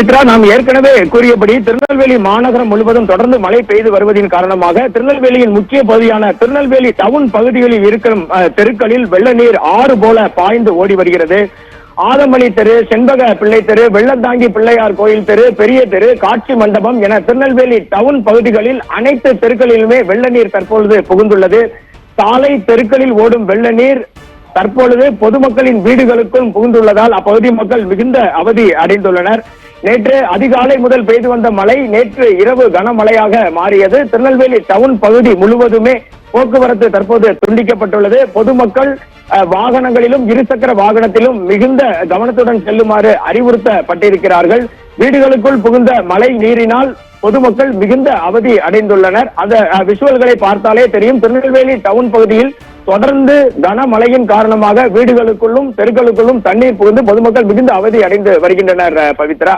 பவித்ரா, நாம் ஏற்கனவே கூறியபடி திருநெல்வேலி மாநகரம் முழுவதும் தொடர்ந்து மழை பெய்து வருவதன் காரணமாக திருநெல்வேலியின் முக்கிய பகுதியான திருநெல்வேலி டவுன் பகுதிகளில் இருக்கும் தெருக்களில் வெள்ள நீர் ஆறு போல பாய்ந்து ஓடி வருகிறது. ஆதமணி தெரு, செண்பக பிள்ளை தெரு, வெள்ளந்தாங்கி பிள்ளையார் கோயில் தெரு, பெரிய தெரு, காட்சி மண்டபம் என திருநெல்வேலி டவுன் பகுதிகளில் அனைத்து தெருக்களிலுமே வெள்ள நீர் தற்பொழுது புகுந்துள்ளது. சாலை தெருக்களில் ஓடும் வெள்ள நீர் தற்பொழுது பொதுமக்களின் வீடுகளுக்கும் புகுந்துள்ளதால் அப்பகுதி மக்கள் மிகுந்த அவதி அடைந்துள்ளனர். நேற்று அதிகாலை முதல் பெய்து வந்த மழை நேற்று இரவு கனமழையாக மாறியது. திருநெல்வேலி டவுன் பகுதி முழுவதுமே போக்குவரத்து தற்போது துண்டிக்கப்பட்டுள்ளது. பொதுமக்கள் வாகனங்களிலும் இருசக்கர வாகனத்திலும் மிகுந்த கவனத்துடன் செல்லுமாறு அறிவுறுத்தப்பட்டிருக்கிறார்கள். வீடுகளுக்குள் புகுந்த மழை நீரினால் பொதுமக்கள் மிகுந்த அவதி அடைந்துள்ளனர். அந்த விஷுவல்களை பார்த்தாலே தெரியும். திருநெல்வேலி டவுன் பகுதியில் தொடர்ந்து கனமழையின் காரணமாக வீடுகளுக்குள்ளும் தெருக்களுக்குள்ளும் தண்ணீர் புகுந்து பொதுமக்கள் மிகுந்த அவதி அடைந்து வருகின்றனர். பவித்ரா.